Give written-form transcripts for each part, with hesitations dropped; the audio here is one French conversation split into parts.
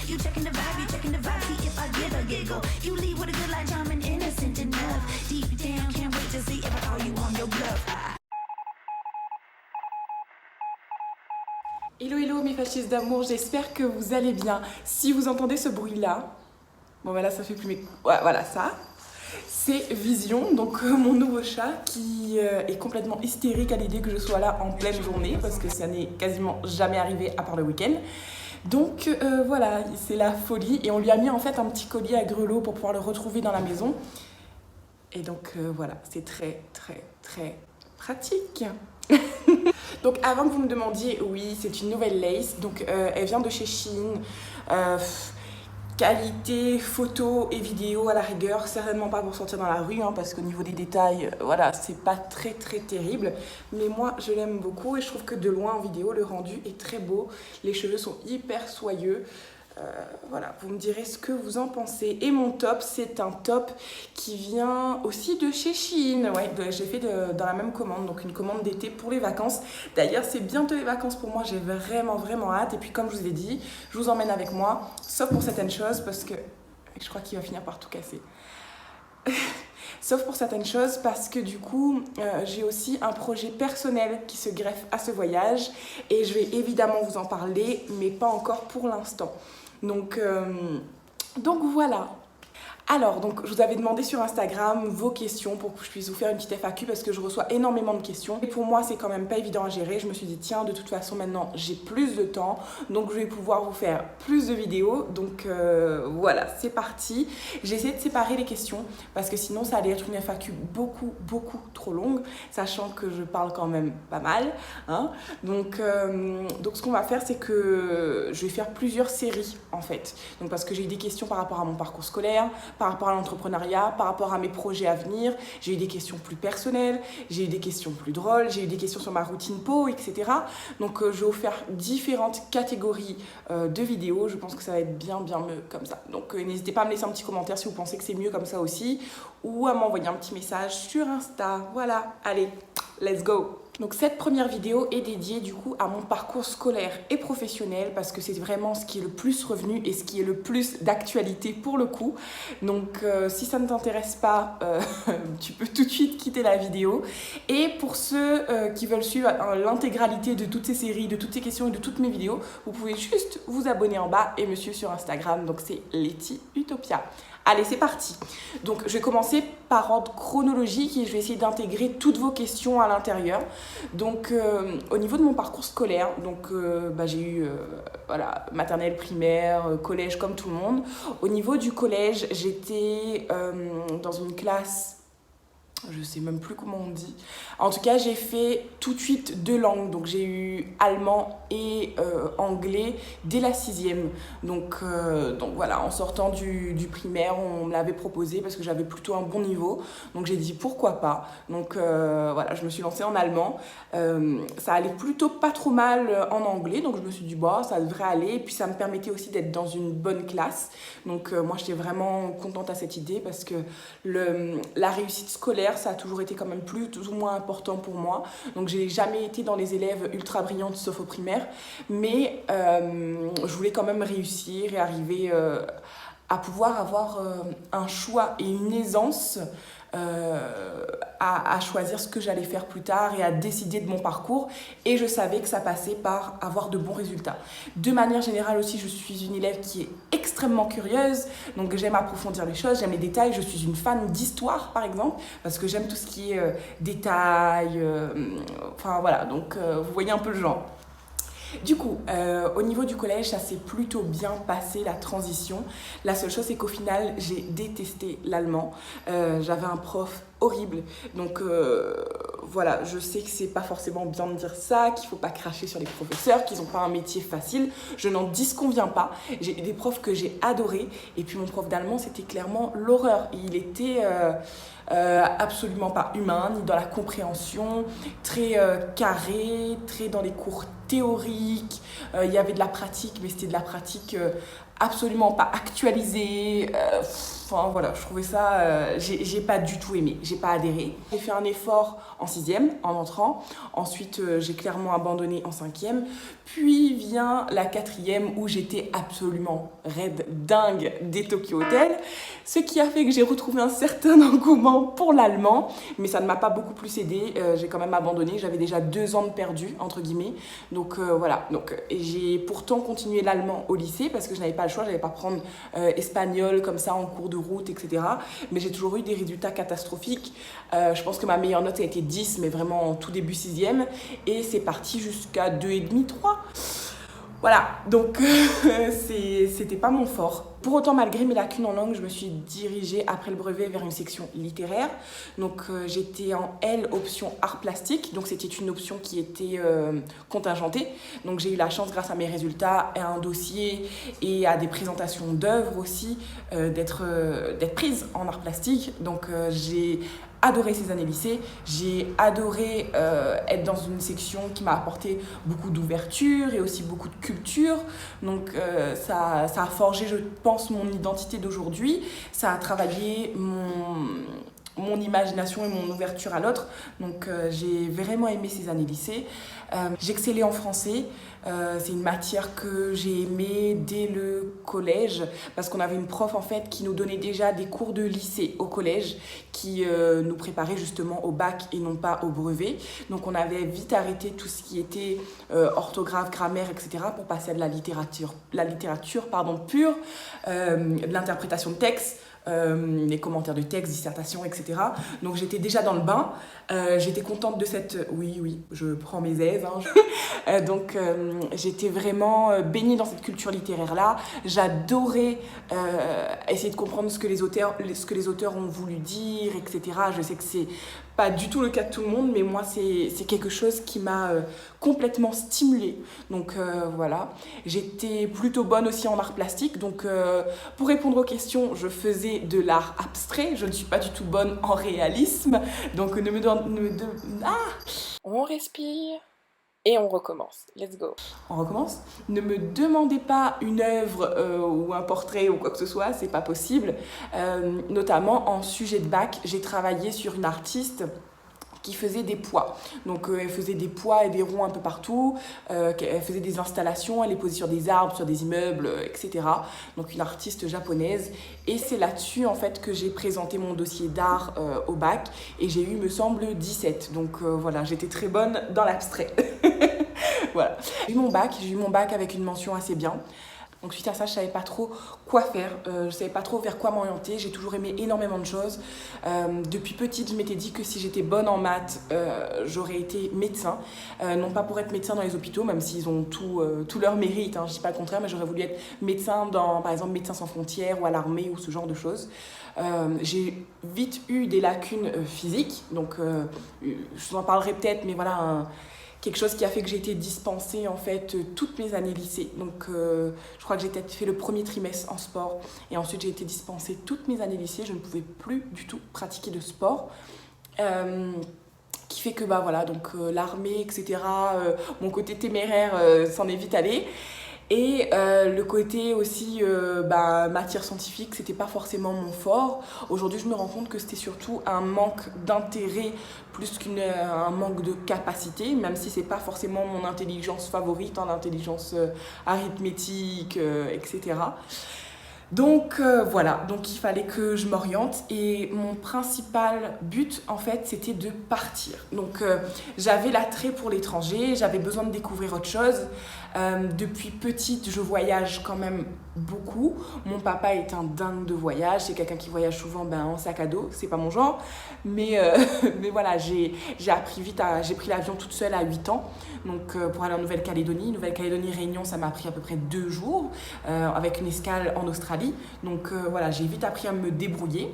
You checking the vibe, you checking the vibe. See if I get a giggle. You leave with a good like charming, innocent enough. Deep down, can't wait to see if I call you on your bluff. Hello hello mes fascistes d'amour, j'espère que vous allez bien. Si vous entendez ce bruit là, bon voilà ça fait plus mes... Ouais, voilà ça, c'est Vision, donc mon nouveau chat qui est complètement hystérique à l'idée que je sois là en pleine journée parce que ça n'est quasiment jamais arrivé à part le week-end. Donc voilà, c'est la folie et on lui a mis en fait un petit collier à grelots pour pouvoir le retrouver dans la maison. Et donc voilà, c'est très très très pratique. Donc avant que vous me demandiez, oui c'est une nouvelle lace, donc elle vient de chez Shein, qualité photo et vidéo à la rigueur, certainement pas pour sortir dans la rue hein, parce qu'au niveau des détails, voilà c'est pas très très terrible, mais moi je l'aime beaucoup et je trouve que de loin en vidéo le rendu est très beau, les cheveux sont hyper soyeux. Voilà, vous me direz ce que vous en pensez. Et mon top, c'est un top qui vient aussi de chez Shein. Ouais, j'ai fait dans la même commande, donc une commande d'été pour les vacances. D'ailleurs, c'est bientôt les vacances pour moi, j'ai vraiment hâte. Et puis comme je vous ai dit, je vous emmène avec moi, sauf pour certaines choses, parce que je crois qu'il va finir par tout casser. Sauf pour certaines choses parce que du coup j'ai aussi un projet personnel qui se greffe à ce voyage et je vais évidemment vous en parler mais pas encore pour l'instant. Donc voilà. Alors, donc, je vous avais demandé sur Instagram vos questions pour que je puisse vous faire une petite FAQ parce que je reçois énormément de questions. Et pour moi, c'est quand même pas évident à gérer. Je me suis dit, tiens, de toute façon, maintenant, j'ai plus de temps. Donc, je vais pouvoir vous faire plus de vidéos. Donc, voilà, c'est parti. J'ai essayé de séparer les questions parce que sinon, ça allait être une FAQ beaucoup trop longue, sachant que je parle quand même pas mal. Hein. Donc, ce qu'on va faire, c'est que je vais faire plusieurs séries, en fait. Donc, parce que j'ai eu des questions par rapport à mon parcours scolaire, par rapport à l'entrepreneuriat, par rapport à mes projets à venir. J'ai eu des questions plus personnelles, j'ai eu des questions plus drôles, j'ai eu des questions sur ma routine peau, etc. Donc je vais vous faire différentes catégories de vidéos. Je pense que ça va être bien mieux comme ça. Donc n'hésitez pas à me laisser un petit commentaire si vous pensez que c'est mieux comme ça aussi, ou à m'envoyer un petit message sur Insta. Voilà, allez, let's go! Donc cette première vidéo est dédiée du coup à mon parcours scolaire et professionnel parce que c'est vraiment ce qui est le plus revenu et ce qui est le plus d'actualité pour le coup. Donc si ça ne t'intéresse pas, tu peux tout de suite quitter la vidéo. Et pour ceux qui veulent suivre l'intégralité de toutes ces séries, de toutes ces questions et de toutes mes vidéos, vous pouvez juste vous abonner en bas et me suivre sur Instagram. Donc c'est Letty Utopia. Allez, c'est parti. Donc, je vais commencer par ordre chronologique et je vais essayer d'intégrer toutes vos questions à l'intérieur. Donc, au niveau de mon parcours scolaire, donc, j'ai eu voilà, maternelle, primaire, collège comme tout le monde. Au niveau du collège, j'étais dans une classe... Je sais même plus comment on dit. En tout cas, j'ai fait tout de suite 2 langues. Donc, j'ai eu allemand et anglais dès la 6e. Donc voilà, en sortant du primaire, on me l'avait proposé parce que j'avais plutôt un bon niveau. Donc, j'ai dit pourquoi pas. Donc, voilà, je me suis lancée en allemand. Ça allait plutôt pas trop mal en anglais. Donc, je me suis dit, bah, ça devrait aller. Et puis, ça me permettait aussi d'être dans une bonne classe. Donc, moi, j'étais vraiment contente à cette idée parce que la réussite scolaire, ça a toujours été quand même plus ou moins important pour moi. Donc, j'ai jamais été dans les élèves ultra brillantes, sauf au primaire. Mais je voulais quand même réussir et arriver à pouvoir avoir un choix et une aisance à choisir ce que j'allais faire plus tard et à décider de mon parcours. Et je savais que ça passait par avoir de bons résultats. De manière générale aussi, je suis une élève qui est extrêmement curieuse. Donc j'aime approfondir les choses, j'aime les détails. Je suis une fan d'histoire par exemple, parce que j'aime tout ce qui est détails. Enfin voilà, donc vous voyez un peu le genre. Du coup, au niveau du collège, ça s'est plutôt bien passé, la transition. La seule chose, c'est qu'au final, j'ai détesté l'allemand. J'avais un prof horrible. Donc voilà, je sais que c'est pas forcément bien de dire ça, qu'il faut pas cracher sur les professeurs, qu'ils ont pas un métier facile. Je n'en disconviens pas. J'ai des profs que j'ai adorés. Et puis mon prof d'allemand, c'était clairement l'horreur. Il était... absolument pas humain, ni dans la compréhension, très carré, très dans les cours théorique, il y avait de la pratique, mais c'était de la pratique absolument pas actualisée. Enfin voilà, je trouvais ça, j'ai pas du tout aimé, j'ai pas adhéré. J'ai fait un effort en 6e en entrant, ensuite j'ai clairement abandonné en 5e, puis vient la 4e où j'étais absolument raide dingue des Tokyo Hotel, ce qui a fait que j'ai retrouvé un certain engouement pour l'allemand, mais ça ne m'a pas beaucoup plus aidé, j'ai quand même abandonné, j'avais déjà 2 ans de perdu entre guillemets, donc voilà, et j'ai pourtant continué l'allemand au lycée parce que je n'avais pas le choix, je n'allais pas prendre espagnol comme ça en cours de route, etc. Mais j'ai toujours eu des résultats catastrophiques. Je pense que ma meilleure note a été 10, mais vraiment en tout début 6e. Et c'est parti jusqu'à 2,5, 3. Voilà, donc c'était pas mon fort. Pour autant, malgré mes lacunes en langue, je me suis dirigée après le brevet vers une section littéraire. Donc j'étais en L, option art plastique. Donc c'était une option qui était contingentée. Donc j'ai eu la chance, grâce à mes résultats, à un dossier et à des présentations d'œuvres aussi, d'être prise en art plastique. Donc j'ai adoré ces années lycée, j'ai adoré être dans une section qui m'a apporté beaucoup d'ouverture et aussi beaucoup de culture, donc ça a forgé, je pense, mon identité d'aujourd'hui, ça a travaillé mon imagination et mon ouverture à l'autre, donc j'ai vraiment aimé ces années lycée. J'excellais en français, c'est une matière que j'ai aimée dès le collège parce qu'on avait une prof en fait qui nous donnait déjà des cours de lycée au collège qui nous préparait justement au bac et non pas au brevet, donc on avait vite arrêté tout ce qui était orthographe, grammaire, etc. pour passer à de la littérature pure, de l'interprétation de texte, les commentaires de texte, dissertation, etc. Donc j'étais déjà dans le bain, j'étais contente de cette... Oui, je prends mes aises, hein. Donc j'étais vraiment baignée dans cette culture littéraire-là. J'adorais essayer de comprendre ce que les auteurs ont voulu dire, etc. Je sais que c'est pas du tout le cas de tout le monde, mais moi c'est quelque chose qui m'a complètement stimulée. Donc voilà, j'étais plutôt bonne aussi en art plastique. Donc pour répondre aux questions, je faisais de l'art abstrait. Je ne suis pas du tout bonne en réalisme. Donc on respire. Et on recommence. Let's go. On recommence. Ne me demandez pas une œuvre ou un portrait ou quoi que ce soit, c'est pas possible. Notamment en sujet de bac, j'ai travaillé sur une artiste qui faisait des poids. Donc elle faisait des poids et des ronds un peu partout, elle faisait des installations, elle les posait sur des arbres, sur des immeubles, etc. Donc une artiste japonaise. Et c'est là-dessus en fait que j'ai présenté mon dossier d'art au bac et j'ai eu, me semble, 17. Donc voilà, j'étais très bonne dans l'abstrait. Voilà. J'ai eu mon bac avec une mention assez bien. Donc suite à ça, je savais pas trop quoi faire, je savais pas trop vers quoi m'orienter, j'ai toujours aimé énormément de choses. Depuis petite, je m'étais dit que si j'étais bonne en maths, j'aurais été médecin. Non pas pour être médecin dans les hôpitaux, même s'ils ont tout leur mérite, hein, je dis pas le contraire, mais j'aurais voulu être médecin dans, par exemple, Médecins sans frontières ou à l'armée ou ce genre de choses. J'ai vite eu des lacunes physiques, donc je vous en parlerai peut-être, mais voilà... quelque chose qui a fait que j'ai été dispensée en fait toutes mes années lycée. Donc je crois que j'ai peut-être fait le premier trimestre en sport et ensuite j'ai été dispensée toutes mes années lycée. Je ne pouvais plus du tout pratiquer de sport. Qui fait que bah voilà, donc l'armée, etc., mon côté téméraire s'en est vite allé. Et le côté aussi matière scientifique, c'était pas forcément mon fort. Aujourd'hui, je me rends compte que c'était surtout un manque d'intérêt plus qu'un manque de capacité, même si c'est pas forcément mon intelligence favorite, l'intelligence arithmétique, etc. Donc voilà, donc il fallait que je m'oriente et mon principal but en fait c'était de partir. Donc j'avais l'attrait pour l'étranger, j'avais besoin de découvrir autre chose. Depuis petite, je voyage quand même beaucoup. Mon papa est un dingue de voyage, c'est quelqu'un qui voyage souvent en sac à dos, c'est pas mon genre. Mais voilà, j'ai pris l'avion toute seule à 8 ans donc, pour aller en Nouvelle-Calédonie. Nouvelle-Calédonie-Réunion, ça m'a pris à peu près 2 jours avec une escale en Australie. Donc voilà, j'ai vite appris à me débrouiller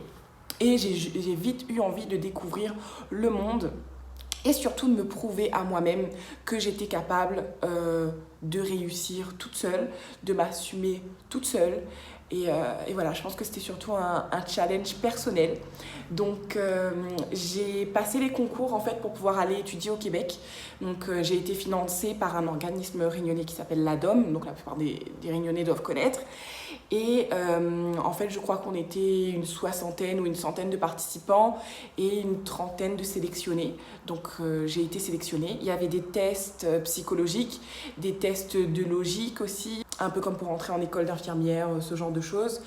et j'ai vite eu envie de découvrir le monde. Et surtout de me prouver à moi-même que j'étais capable de réussir toute seule, de m'assumer toute seule Et voilà, je pense que c'était surtout un challenge personnel. Donc j'ai passé les concours en fait pour pouvoir aller étudier au Québec. Donc j'ai été financée par un organisme réunionnais qui s'appelle l'ADOM, donc la plupart des Réunionnais doivent connaître. Et en fait, je crois qu'on était une soixantaine ou une centaine de participants et une trentaine de sélectionnés. Donc j'ai été sélectionnée. Il y avait des tests psychologiques, des tests de logique aussi, un peu comme pour entrer en école d'infirmière, ce genre de choses.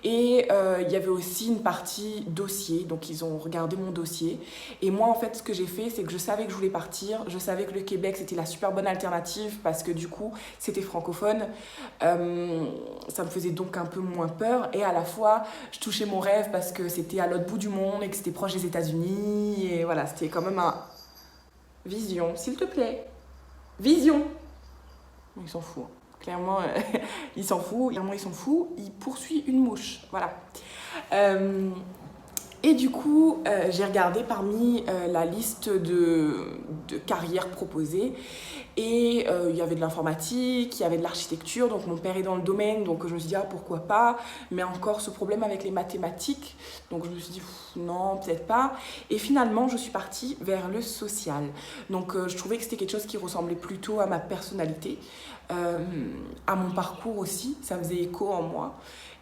Et il y avait aussi une partie dossier, donc ils ont regardé mon dossier. Et moi, en fait, ce que j'ai fait, c'est que je savais que je voulais partir. Je savais que le Québec, c'était la super bonne alternative parce que du coup, c'était francophone. Ça me faisait donc un peu moins peur. Et à la fois, je touchais mon rêve parce que c'était à l'autre bout du monde et que c'était proche des États-Unis. Et voilà, c'était quand même un... Vision, s'il te plaît. Vision. Il s'en fout. Clairement, il s'en fout. Clairement, il s'en fout. Il poursuit une mouche. Voilà. Et du coup, j'ai regardé parmi la liste de carrières proposées. Et il y avait de l'informatique, il y avait de l'architecture. Donc mon père est dans le domaine, donc je me suis dit, ah, pourquoi pas. Mais encore ce problème avec les mathématiques. Donc je me suis dit, non, peut-être pas. Et finalement, je suis partie vers le social. Donc je trouvais que c'était quelque chose qui ressemblait plutôt à ma personnalité, à mon parcours aussi. Ça faisait écho en moi.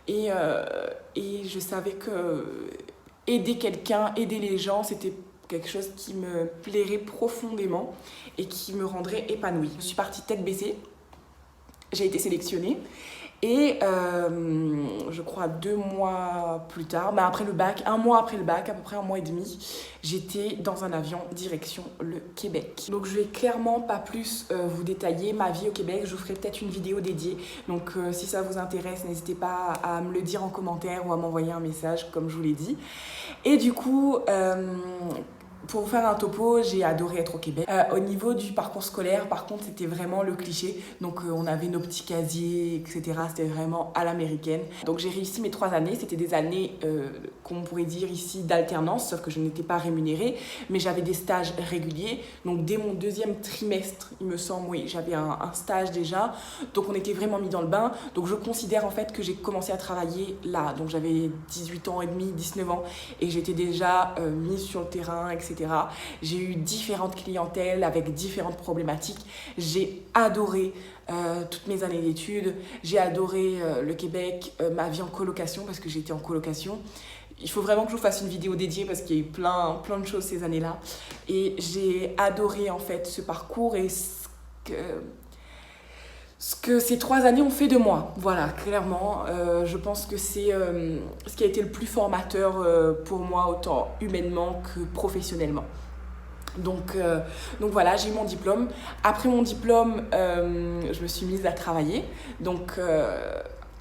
Et je savais que aider quelqu'un, aider les gens, c'était quelque chose qui me plairait profondément et qui me rendrait épanouie. Je suis partie tête baissée, j'ai été sélectionnée et je crois 2 mois plus tard, après le bac, 1 mois après le bac, à peu près 1 mois et demi, j'étais dans un avion direction le Québec. Donc je vais clairement pas plus vous détailler ma vie au Québec, je vous ferai peut-être une vidéo dédiée. Donc si ça vous intéresse, n'hésitez pas à me le dire en commentaire ou à m'envoyer un message comme je vous l'ai dit. Et du coup, pour vous faire un topo, j'ai adoré être au Québec. Au niveau du parcours scolaire, par contre, c'était vraiment le cliché. Donc, on avait nos petits casiers, etc. C'était vraiment à l'américaine. Donc, j'ai réussi mes 3 années. C'était des années qu'on pourrait dire ici d'alternance, sauf que je n'étais pas rémunérée. Mais j'avais des stages réguliers. Donc, dès mon 2e trimestre, il me semble, oui, j'avais un stage déjà. Donc, on était vraiment mis dans le bain. Donc, je considère en fait que j'ai commencé à travailler là. Donc, j'avais 18 ans et demi, 19 ans. Et j'étais déjà mise sur le terrain, etc. J'ai eu différentes clientèles avec différentes problématiques. J'ai adoré toutes mes années d'études. J'ai adoré le Québec, ma vie en colocation parce que j'étais en colocation. Il faut vraiment que je vous fasse une vidéo dédiée parce qu'il y a eu plein de choses ces années-là. Et j'ai adoré en fait ce parcours et ce que ces 3 années ont fait de moi. Voilà, clairement, je pense que c'est ce qui a été le plus formateur pour moi, autant humainement que professionnellement. Donc voilà, j'ai eu mon diplôme. Après mon diplôme, je me suis mise à travailler. Donc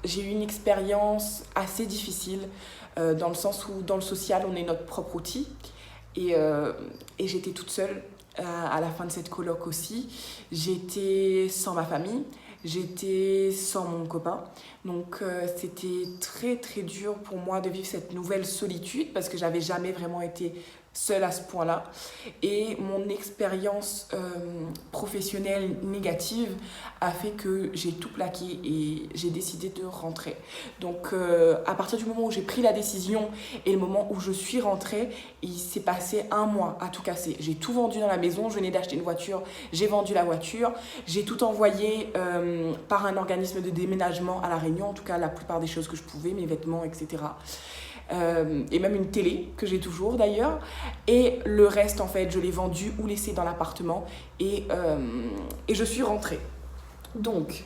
j'ai eu une expérience assez difficile dans le sens où dans le social, on est notre propre outil. Et j'étais toute seule à la fin de cette coloc aussi. J'étais sans ma famille. J'étais sans mon copain, donc c'était très très dur pour moi de vivre cette nouvelle solitude parce que j'avais jamais vraiment été seule à ce point-là. Et mon expérience professionnelle négative a fait que j'ai tout plaqué et j'ai décidé de rentrer. Donc à partir du moment où j'ai pris la décision et le moment où je suis rentrée, il s'est passé 1 mois à tout casser. J'ai tout vendu dans la maison, je venais d'acheter une voiture, j'ai vendu la voiture, j'ai tout envoyé par un organisme de déménagement à La Réunion, en tout cas la plupart des choses que je pouvais, mes vêtements, etc. Et même une télé que j'ai toujours d'ailleurs, et le reste en fait je l'ai vendu ou laissé dans l'appartement et je suis rentrée. Donc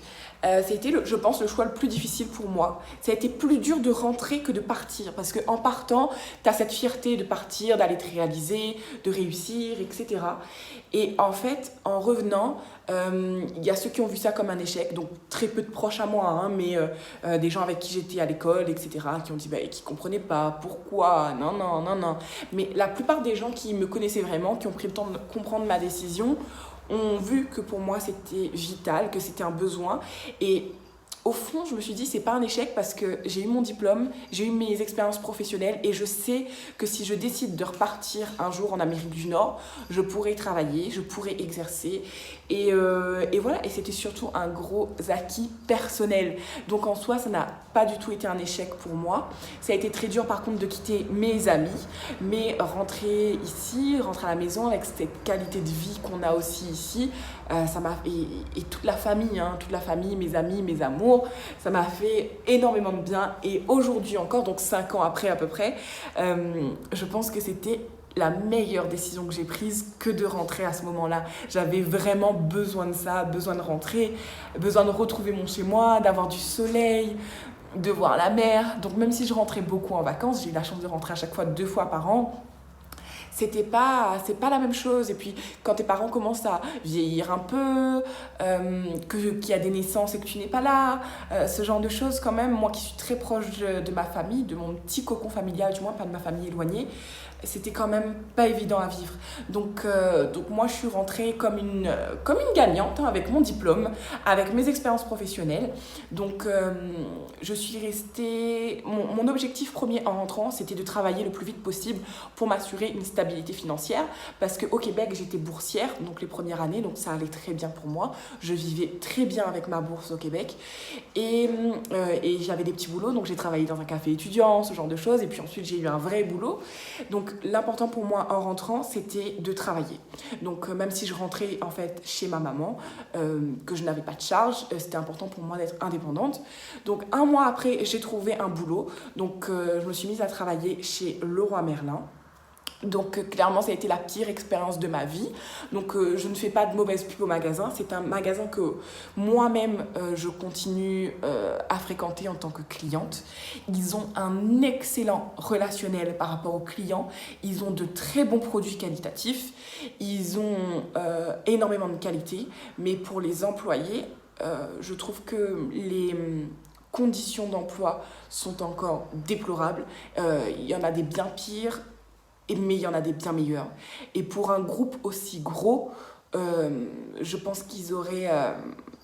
c'était je pense le choix le plus difficile pour moi. Ça a été plus dur de rentrer que de partir parce qu'en partant tu as cette fierté de partir, d'aller te réaliser, de réussir, etc. Et en fait en revenant il y a ceux qui ont vu ça comme un échec, donc très peu de proches à moi, hein, mais des gens avec qui j'étais à l'école, etc., qui ont dit, qui ne comprenaient pas, pourquoi, non. Mais la plupart des gens qui me connaissaient vraiment, qui ont pris le temps de comprendre ma décision, ont vu que pour moi c'était vital, que c'était un besoin. Et au fond, je me suis dit, c'est pas un échec parce que j'ai eu mon diplôme, j'ai eu mes expériences professionnelles et je sais que si je décide de repartir un jour en Amérique du Nord, je pourrai travailler, je pourrai exercer. Et voilà, et c'était surtout un gros acquis personnel. Donc en soi, ça n'a pas du tout été un échec pour moi. Ça a été très dur par contre de quitter mes amis, mais rentrer ici, rentrer à la maison avec cette qualité de vie qu'on a aussi ici, ça m'a et toute la famille, mes amis, mes amours, ça m'a fait énormément de bien. Et aujourd'hui encore, donc 5 ans après à peu près, je pense que c'était la meilleure décision que j'ai prise que de rentrer à ce moment-là. J'avais vraiment besoin de ça, besoin de rentrer, besoin de retrouver mon chez-moi, d'avoir du soleil, de voir la mer. Donc même si je rentrais beaucoup en vacances, j'ai eu la chance de rentrer à chaque fois 2 fois par an. C'est pas la même chose. Et puis quand tes parents commencent à vieillir un peu, qu'il y a des naissances et que tu n'es pas là, ce genre de choses quand même, moi qui suis très proche de ma famille, de mon petit cocon familial, du moins pas de ma famille éloignée, c'était quand même pas évident à vivre. Donc moi je suis rentrée comme une gagnante, hein, avec mon diplôme, avec mes expériences professionnelles. Donc je suis restée... Mon objectif premier en rentrant, c'était de travailler le plus vite possible pour m'assurer une stabilité financière, parce qu'au Québec j'étais boursière, donc les premières années, donc ça allait très bien pour moi. Je vivais très bien avec ma bourse au Québec et j'avais des petits boulots, donc j'ai travaillé dans un café étudiant, ce genre de choses, et puis ensuite j'ai eu un vrai boulot. Donc l'important pour moi en rentrant, c'était de travailler. Donc même si je rentrais en fait chez ma maman, que je n'avais pas de charge, c'était important pour moi d'être indépendante. Donc 1 mois après, j'ai trouvé un boulot. Donc je me suis mise à travailler chez Leroy Merlin. Donc clairement ça a été la pire expérience de ma vie. Donc je ne fais pas de mauvaise pub au magasin. C'est un magasin que moi-même je continue à fréquenter en tant que cliente. Ils ont un excellent relationnel par rapport aux clients. Ils ont de très bons produits qualitatifs. Ils ont énormément de qualité. Mais pour les employés, je trouve que les conditions d'emploi sont encore déplorables. Il y en a des bien pires, mais il y en a des bien meilleurs. Et pour un groupe aussi gros, je pense qu'ils auraient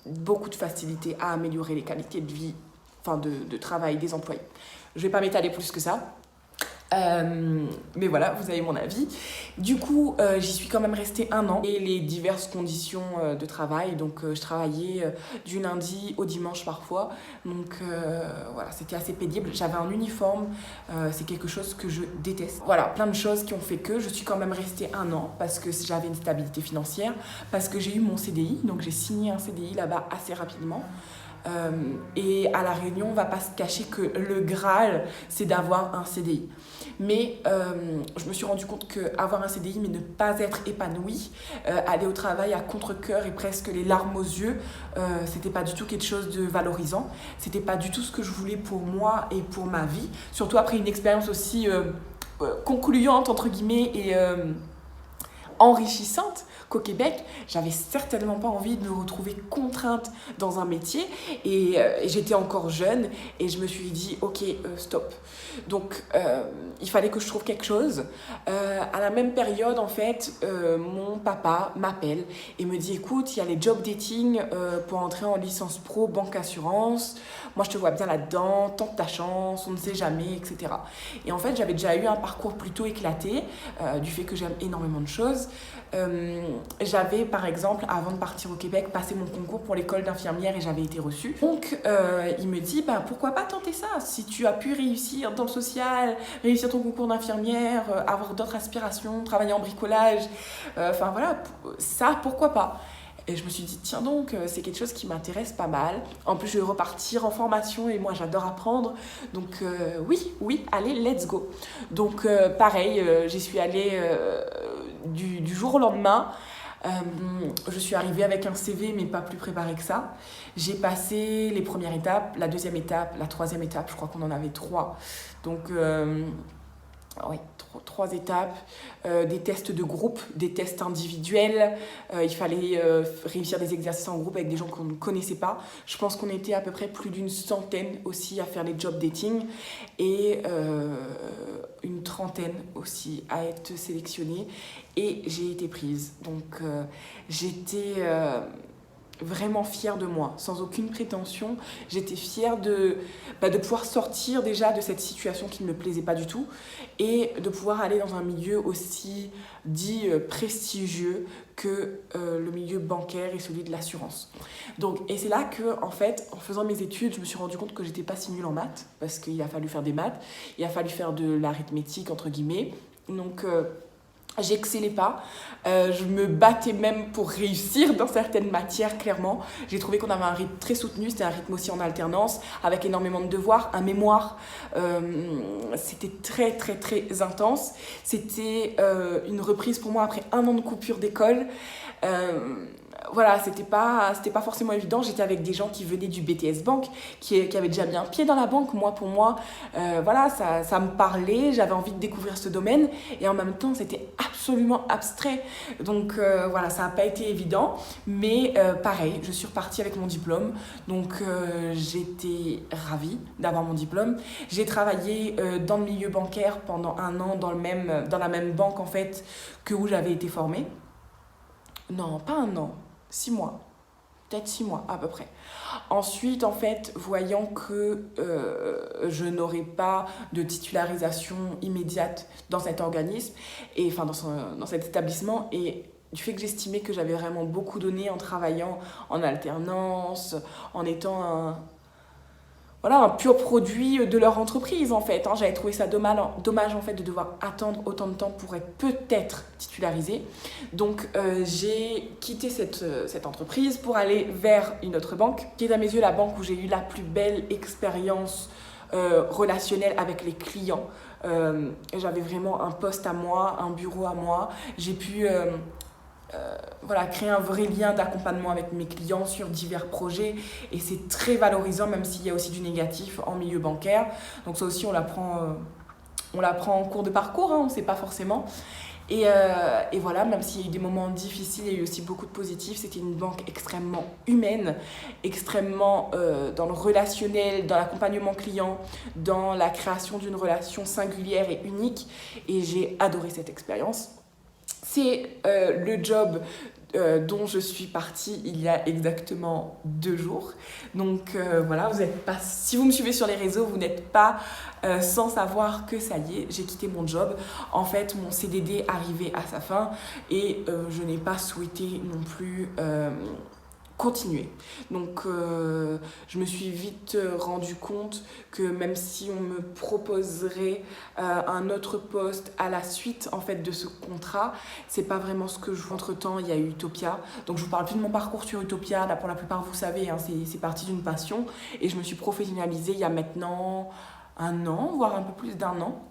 beaucoup de facilité à améliorer les qualités de vie, enfin de travail des employés. Je ne vais pas m'étaler plus que ça. Mais voilà, vous avez mon avis. Du coup, j'y suis quand même restée 1 an et les diverses conditions de travail. Donc, je travaillais du lundi au dimanche parfois. Donc, voilà, c'était assez pénible. J'avais un uniforme, c'est quelque chose que je déteste. Voilà, plein de choses qui ont fait que je suis quand même restée 1 an parce que j'avais une stabilité financière, parce que j'ai eu mon CDI. Donc, j'ai signé un CDI là-bas assez rapidement. Et à La Réunion, on ne va pas se cacher que le Graal, c'est d'avoir un CDI. Mais je me suis rendu compte qu'avoir un CDI, mais ne pas être épanoui, aller au travail à contre-cœur et presque les larmes aux yeux, c'était pas du tout quelque chose de valorisant. C'était pas du tout ce que je voulais pour moi et pour ma vie. Surtout après une expérience aussi concluante, entre guillemets, et enrichissante qu'au Québec, j'avais certainement pas envie de me retrouver contrainte dans un métier et j'étais encore jeune et je me suis dit ok, stop. Donc il fallait que je trouve quelque chose. À la même période en fait, mon papa m'appelle et me dit écoute, il y a les job dating pour entrer en licence pro banque assurance, moi je te vois bien là-dedans, tente ta chance, on ne sait jamais, etc. Et en fait j'avais déjà eu un parcours plutôt éclaté du fait que j'aime énormément de choses. J'avais par exemple, avant de partir au Québec, passé mon concours pour l'école d'infirmière et j'avais été reçue. Donc il me dit pourquoi pas tenter ça, si tu as pu réussir dans le social, réussir ton concours d'infirmière, avoir d'autres aspirations, travailler en bricolage, enfin voilà, ça pourquoi pas. Et je me suis dit, tiens donc, c'est quelque chose qui m'intéresse pas mal. En plus, je vais repartir en formation et moi, j'adore apprendre. Donc, oui, allez, let's go. Donc, pareil, j'y suis allée du jour au lendemain. Je suis arrivée avec un CV, mais pas plus préparé que ça. J'ai passé les premières étapes, la deuxième étape, la troisième étape. Je crois qu'on en avait 3. Donc, oui, 3 étapes, des tests de groupe, des tests individuels. Il fallait réussir des exercices en groupe avec des gens qu'on ne connaissait pas. Je pense qu'on était à peu près plus d'une centaine aussi à faire les job dating et une trentaine aussi à être sélectionnée. Et j'ai été prise. Donc j'étais vraiment fière de moi, sans aucune prétention. J'étais fière de pouvoir sortir déjà de cette situation qui ne me plaisait pas du tout et de pouvoir aller dans un milieu aussi dit prestigieux que le milieu bancaire et celui de l'assurance. Donc, et c'est là que, en fait, en faisant mes études, je me suis rendu compte que j'étais pas si nulle en maths, parce qu'il a fallu faire des maths, il a fallu faire de l'arithmétique, entre guillemets. Donc, j'excellais pas, je me battais même pour réussir dans certaines matières, clairement. J'ai trouvé qu'on avait un rythme très soutenu, c'était un rythme aussi en alternance, avec énormément de devoirs, un mémoire, c'était très très très intense. C'était une reprise pour moi après 1 an de coupure d'école. Voilà, c'était pas forcément évident. J'étais avec des gens qui venaient du BTS Bank, qui avaient déjà mis un pied dans la banque. Pour moi, voilà, ça me parlait, j'avais envie de découvrir ce domaine. Et en même temps, c'était absolument abstrait. Donc voilà, ça n'a pas été évident. Mais pareil, je suis repartie avec mon diplôme. Donc j'étais ravie d'avoir mon diplôme. J'ai travaillé dans le milieu bancaire pendant 1 an dans la même banque en fait que où j'avais été formée. Non, pas 1 an. 6 mois, peut-être 6 mois à peu près. Ensuite, en fait, voyant que je n'aurais pas de titularisation immédiate dans cet organisme, et enfin dans cet établissement, et du fait que j'estimais que j'avais vraiment beaucoup donné en travaillant en alternance, en étant un pur produit de leur entreprise en fait. J'avais trouvé ça dommage en fait de devoir attendre autant de temps pour être peut-être titularisée. Donc j'ai quitté cette entreprise pour aller vers une autre banque, qui est à mes yeux la banque où j'ai eu la plus belle expérience relationnelle avec les clients. J'avais vraiment un poste à moi, un bureau à moi. J'ai pu créer un vrai lien d'accompagnement avec mes clients sur divers projets et c'est très valorisant même s'il y a aussi du négatif en milieu bancaire. Donc ça aussi on l'apprend en cours de parcours, on ne sait pas forcément. Et voilà, même s'il y a eu des moments difficiles, il y a eu aussi beaucoup de positifs. C'était une banque extrêmement humaine, extrêmement dans le relationnel, dans l'accompagnement client, dans la création d'une relation singulière et unique. Et j'ai adoré cette expérience. C'est le job dont je suis partie il y a exactement 2 jours. Donc voilà, si vous me suivez sur les réseaux, vous n'êtes pas sans savoir que ça y est, j'ai quitté mon job. En fait, mon CDD arrivait à sa fin et je n'ai pas souhaité non plus continuer. Donc je me suis vite rendu compte que même si on me proposerait un autre poste à la suite en fait de ce contrat, c'est pas vraiment ce que je veux. Entre-temps, il y a eu Utopia. Donc je vous parle plus de mon parcours sur Utopia, là pour la plupart vous savez, c'est parti d'une passion et je me suis professionnalisée il y a maintenant 1 an, voire un peu plus d'1 an.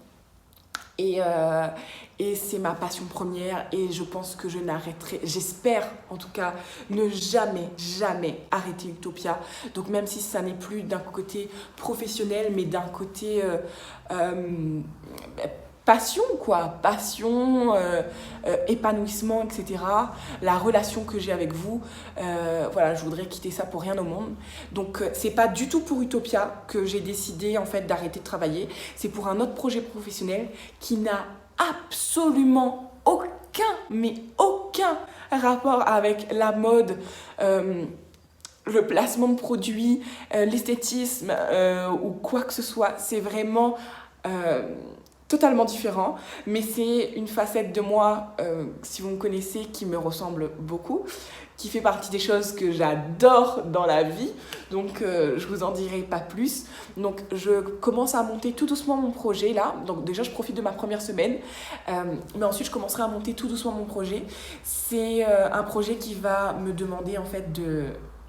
Et c'est ma passion première et je pense que je n'arrêterai, j'espère en tout cas, ne jamais arrêter Utopia. Donc même si ça n'est plus d'un côté professionnel, mais d'un côté passion, épanouissement, etc. La relation que j'ai avec vous, je voudrais quitter ça pour rien au monde. Donc c'est pas du tout pour Utopia que j'ai décidé en fait d'arrêter de travailler. C'est pour un autre projet professionnel qui n'a absolument aucun rapport avec la mode, le placement de produits, l'esthétisme ou quoi que ce soit. C'est vraiment totalement différent, mais c'est une facette de moi, si vous me connaissez, qui me ressemble beaucoup, qui fait partie des choses que j'adore dans la vie, donc je vous en dirai pas plus. Donc je commence à monter tout doucement mon projet là, donc déjà je profite de ma première semaine, mais ensuite je commencerai à monter tout doucement mon projet. C'est un projet qui va me demander en fait de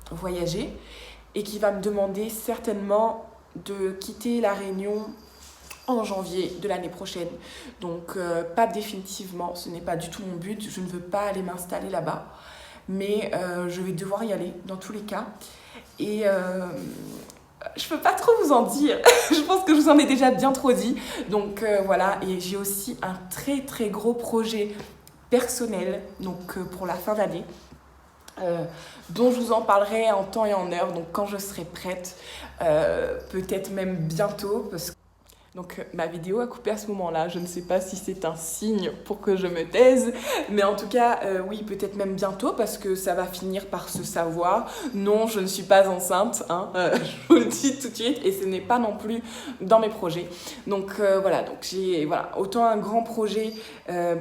voyager et qui va me demander certainement de quitter La Réunion en janvier de l'année prochaine. Donc pas définitivement, ce n'est pas du tout mon but, je ne veux pas aller m'installer là-bas, mais je vais devoir y aller dans tous les cas. Et je peux pas trop vous en dire, je pense que je vous en ai déjà bien trop dit. Donc voilà, et j'ai aussi un très très gros projet personnel donc pour la fin d'année. Dont je vous en parlerai en temps et en heure, donc quand je serai prête, peut-être même bientôt, parce que Donc ma vidéo a coupé à ce moment-là, je ne sais pas si c'est un signe pour que je me taise, mais en tout cas, oui, peut-être même bientôt parce que ça va finir par se savoir. Non, je ne suis pas enceinte, hein, je vous le dis tout de suite, et ce n'est pas non plus dans mes projets. Donc voilà, donc j'ai autant un grand projet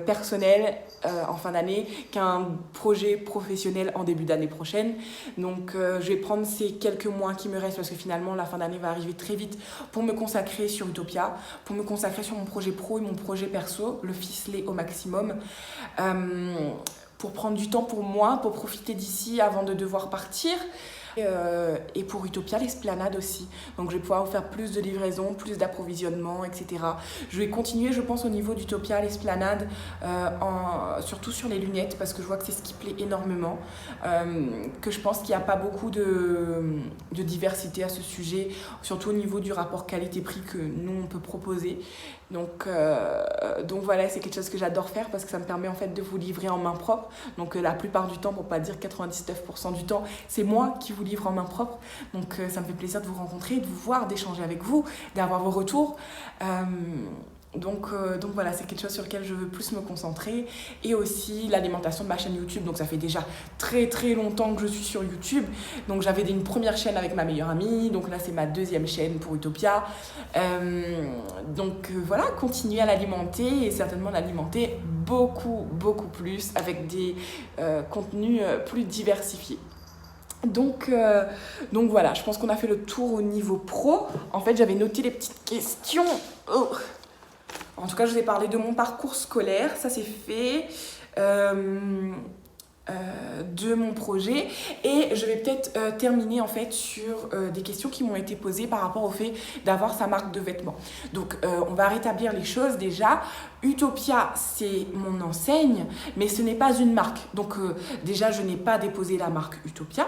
personnel en fin d'année qu'un projet professionnel en début d'année prochaine. Donc je vais prendre ces quelques mois qui me restent parce que finalement la fin d'année va arriver très vite pour me consacrer sur Utopia, pour me consacrer sur mon projet pro et mon projet perso, le ficeler au maximum, pour prendre du temps pour moi, pour profiter d'ici avant de devoir partir. Et pour Utopia, l'esplanade aussi. Donc je vais pouvoir faire plus de livraison, plus d'approvisionnement, etc. Je vais continuer, je pense, au niveau d'Utopia, l'esplanade, surtout sur les lunettes, parce que je vois que c'est ce qui plaît énormément. Que je pense qu'il n'y a pas beaucoup de diversité à ce sujet, surtout au niveau du rapport qualité-prix que nous, on peut proposer. Donc voilà, c'est quelque chose que j'adore faire parce que ça me permet en fait de vous livrer en main propre. Donc la plupart du temps, pour pas dire 99% du temps, c'est moi qui vous livre en main propre. Donc ça me fait plaisir de vous rencontrer, de vous voir, d'échanger avec vous, d'avoir vos retours. Donc voilà, c'est quelque chose sur lequel je veux plus me concentrer. Et aussi l'alimentation de ma chaîne YouTube. Donc ça fait déjà très très longtemps que je suis sur YouTube. Donc j'avais une première chaîne avec ma meilleure amie. Donc là c'est ma deuxième chaîne pour Utopia. Voilà, continuer à l'alimenter et certainement l'alimenter beaucoup plus avec des contenus plus diversifiés. Donc voilà, je pense qu'on a fait le tour au niveau pro. En fait, j'avais noté les petites questions. Oh. En tout cas, je vous ai parlé de mon parcours scolaire, ça c'est fait, de mon projet. Et je vais peut-être terminer en fait sur des questions qui m'ont été posées par rapport au fait d'avoir sa marque de vêtements. Donc on va rétablir les choses déjà. Utopia, c'est mon enseigne, mais ce n'est pas une marque. Donc déjà, je n'ai pas déposé la marque Utopia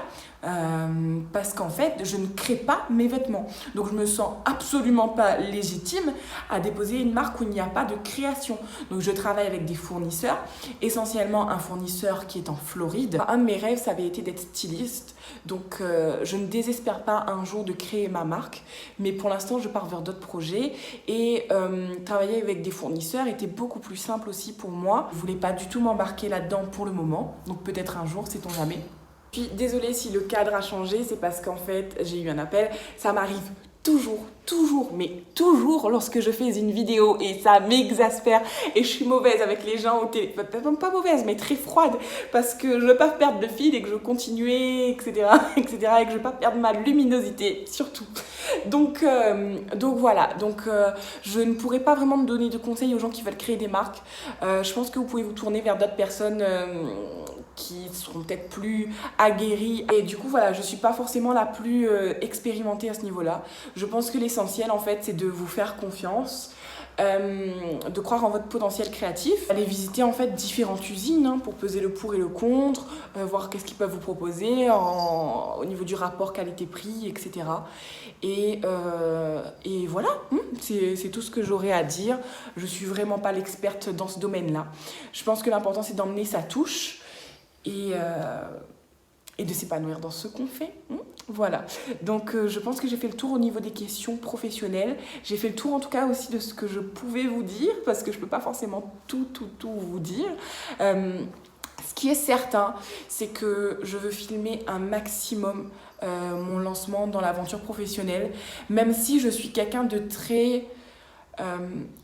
parce qu'en fait, je ne crée pas mes vêtements. Donc je me sens absolument pas légitime à déposer une marque où il n'y a pas de création. Donc je travaille avec des fournisseurs, essentiellement un fournisseur qui est en Floride. Un de mes rêves, ça avait été d'être styliste. Donc je ne désespère pas un jour de créer ma marque, mais pour l'instant, je pars vers d'autres projets et travailler avec des fournisseurs était beaucoup plus simple aussi pour moi. Je ne voulais pas du tout m'embarquer là-dedans pour le moment, donc peut-être un jour, sait-on jamais. Puis désolée si le cadre a changé, c'est parce qu'en fait j'ai eu un appel, ça m'arrive toujours lorsque je fais une vidéo et ça m'exaspère et je suis mauvaise avec les gens au téléphone, pas mauvaise mais très froide parce que je veux pas perdre le fil et que je veux continuer, etc. et que je veux pas perdre ma luminosité surtout. Donc voilà, je ne pourrais pas vraiment me donner de conseils aux gens qui veulent créer des marques. Je pense que vous pouvez vous tourner vers d'autres personnes qui seront peut-être plus aguerries. Et du coup, voilà, je ne suis pas forcément la plus expérimentée à ce niveau-là. Je pense que l'essentiel, en fait, c'est de vous faire confiance, de croire en votre potentiel créatif, aller visiter en fait différentes usines pour peser le pour et le contre, voir qu'est-ce qu'ils peuvent vous proposer au niveau du rapport qualité-prix, etc. Et voilà, c'est tout ce que j'aurais à dire. Je suis vraiment pas l'experte dans ce domaine-là. Je pense que l'important c'est d'emmener sa touche et de s'épanouir dans ce qu'on fait. Voilà, donc je pense que j'ai fait le tour au niveau des questions professionnelles. J'ai fait le tour en tout cas aussi de ce que je pouvais vous dire, parce que je ne peux pas forcément tout vous dire. Ce qui est certain, c'est que je veux filmer un maximum mon lancement dans l'aventure professionnelle, même si je suis quelqu'un de très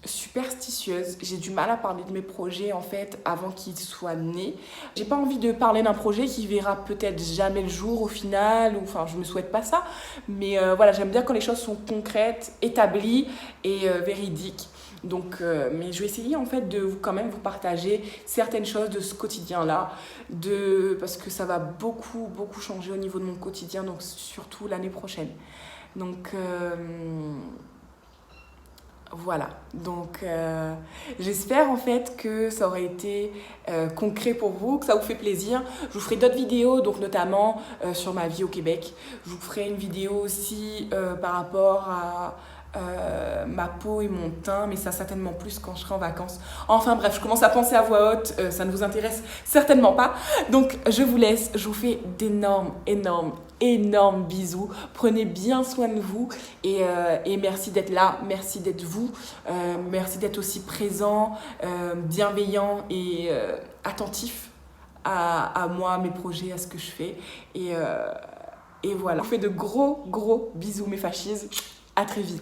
superstitieuse. J'ai du mal à parler de mes projets en fait avant qu'ils soient nés. J'ai pas envie de parler d'un projet qui verra peut-être jamais le jour au final, enfin je me souhaite pas ça, mais voilà, j'aime bien quand les choses sont concrètes, établies et véridiques. Donc, mais je vais essayer en fait de quand même vous partager certaines choses de ce quotidien-là, parce que ça va beaucoup changer au niveau de mon quotidien, donc surtout l'année prochaine. Donc voilà, donc j'espère en fait que ça aurait été concret pour vous, que ça vous fait plaisir. Je vous ferai d'autres vidéos, donc notamment sur ma vie au Québec. Je vous ferai une vidéo aussi par rapport à ma peau et mon teint, mais ça certainement plus quand je serai en vacances. Enfin bref, je commence à penser à voix haute, ça ne vous intéresse certainement pas. Donc je vous laisse, je vous fais d'énormes bisous. Prenez bien soin de vous et merci d'être là, merci d'être vous, merci d'être aussi présent, bienveillant et attentif à moi, à mes projets, à ce que je fais. Et voilà, je vous fais de gros bisous mes fascistes. À très vite.